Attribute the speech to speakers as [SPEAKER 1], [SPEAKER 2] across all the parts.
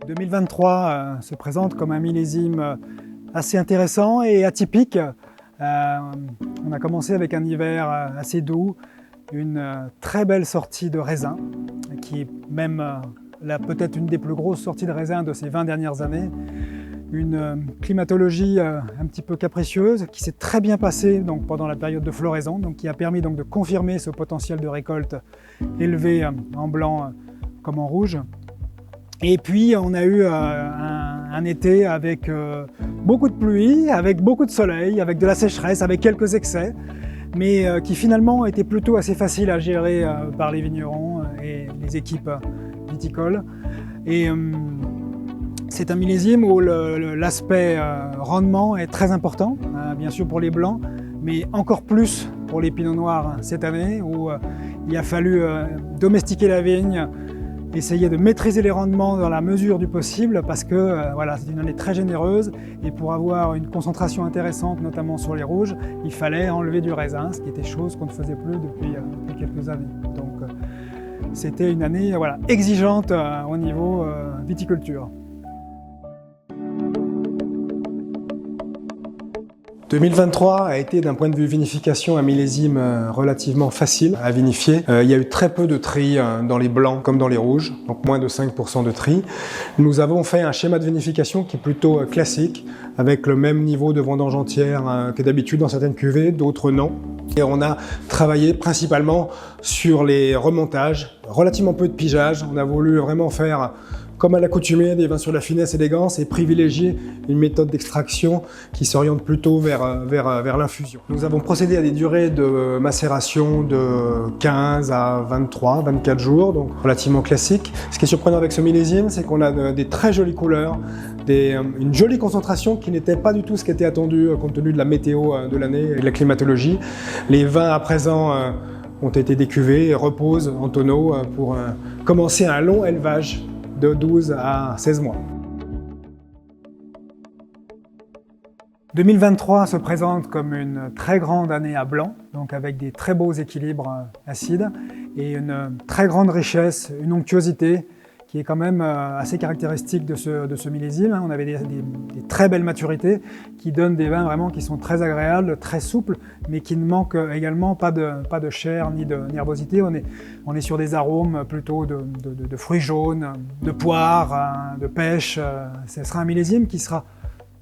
[SPEAKER 1] 2023 se présente comme un millésime assez intéressant et atypique. On a commencé avec un hiver assez doux, une très belle sortie de raisin, qui est même peut-être une des plus grosses sorties de raisin de ces 20 dernières années. Une climatologie un petit peu capricieuse qui s'est très bien passée donc, pendant la période de floraison, donc, qui a permis donc, de confirmer ce potentiel de récolte élevé en blanc comme en rouge. Et puis on a eu un été avec beaucoup de pluie, avec beaucoup de soleil, avec de la sécheresse, avec quelques excès, mais qui finalement était plutôt assez facile à gérer par les vignerons et les équipes viticoles. Et c'est un millésime où l'aspect rendement est très important, bien sûr pour les blancs, mais encore plus pour les pinots noirs cette année, où il a fallu domestiquer la vigne, essayer de maîtriser les rendements dans la mesure du possible, parce que voilà, c'est une année très généreuse, et pour avoir une concentration intéressante, notamment sur les rouges, il fallait enlever du raisin, ce qui était chose qu'on ne faisait plus depuis quelques années. Donc c'était une année voilà, exigeante au niveau viticulture. 2023 a été d'un point de vue vinification un millésime relativement facile à vinifier. Il y a eu très peu de tri dans les blancs comme dans les rouges, donc moins de 5% de tri. Nous avons fait un schéma de vinification qui est plutôt classique, avec le même niveau de vendange entière que d'habitude dans certaines cuvées, d'autres non. Et on a travaillé principalement sur les remontages, relativement peu de pigeage. On a voulu vraiment faire comme à l'accoutumée des vins sur la finesse et l'élégance et privilégier une méthode d'extraction qui s'oriente plutôt vers l'infusion. Nous avons procédé à des durées de macération de 15 à 23, 24 jours, donc relativement classique. Ce qui est surprenant avec ce millésime, c'est qu'on a des très jolies couleurs, une jolie concentration qui n'était pas du tout ce qui était attendu compte tenu de la météo de l'année et de la climatologie. Les vins à présent ont été décuvés et reposent en tonneaux pour commencer un long élevage de 12 à 16 mois. 2023 se présente comme une très grande année à blanc, donc avec des très beaux équilibres acides et une très grande richesse, une onctuosité qui est quand même assez caractéristique de ce millésime. On avait des très belles maturités qui donnent des vins vraiment qui sont très agréables, très souples, mais qui ne manquent également pas de chair ni de nervosité. On est sur des arômes plutôt de fruits jaunes, de poires, de pêche. Ce sera un millésime qui sera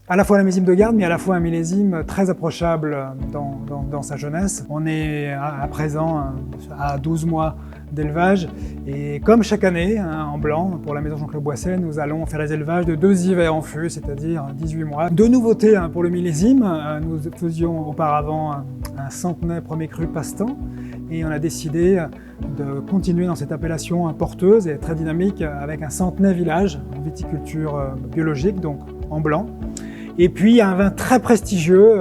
[SPEAKER 1] à la fois un millésime de garde, mais à la fois un millésime très approchable dans sa jeunesse. On est à présent à 12 mois d'élevage et comme chaque année, en blanc, pour la maison Jean-Claude Boisset, nous allons faire les élevages de 2 hivers en fût, c'est-à-dire 18 mois. Deux nouveautés pour le millésime, nous faisions auparavant un centenaire premier cru Passe-Temps et on a décidé de continuer dans cette appellation porteuse et très dynamique avec un centenaire village en viticulture biologique, donc en blanc. Et puis un vin très prestigieux,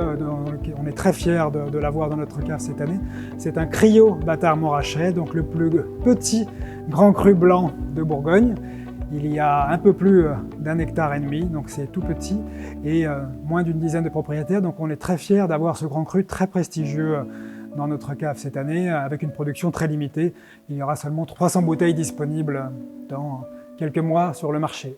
[SPEAKER 1] on est très fiers de l'avoir dans notre cave cette année, c'est un Criot Bâtard Morachet, donc le plus petit grand cru blanc de Bourgogne. Il y a un peu plus d'1,5 hectare, donc c'est tout petit, et moins d'une dizaine de propriétaires, donc on est très fiers d'avoir ce grand cru très prestigieux dans notre cave cette année, avec une production très limitée. Il y aura seulement 300 bouteilles disponibles dans quelques mois sur le marché.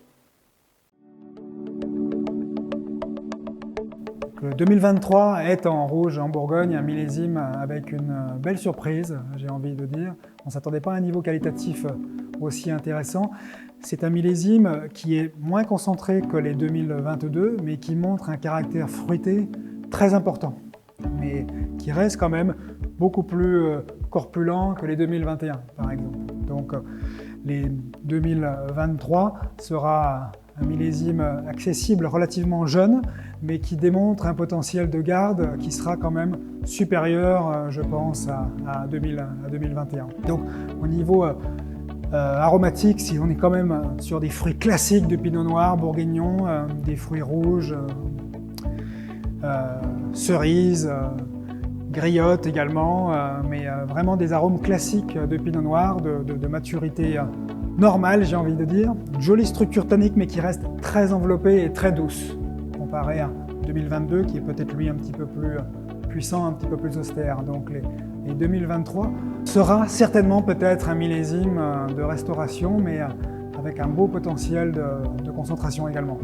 [SPEAKER 1] 2023 est en rouge en Bourgogne, un millésime avec une belle surprise, j'ai envie de dire. On ne s'attendait pas à un niveau qualitatif aussi intéressant. C'est un millésime qui est moins concentré que les 2022, mais qui montre un caractère fruité très important, mais qui reste quand même beaucoup plus corpulent que les 2021, par exemple. Donc les 2023 sera un millésime accessible, relativement jeune, mais qui démontre un potentiel de garde qui sera quand même supérieur, je pense, à 2021. Donc au niveau aromatique, si on est quand même sur des fruits classiques de pinot noir bourguignon, des fruits rouges, cerises, griottes également, mais vraiment des arômes classiques de pinot noir, de maturité normale, j'ai envie de dire. Une jolie structure tannique, mais qui reste très enveloppée et très douce, comparé à 2022, qui est peut-être lui un petit peu plus puissant, un petit peu plus austère. Donc les 2023 sera certainement peut-être un millésime de restauration, mais avec un beau potentiel de concentration également.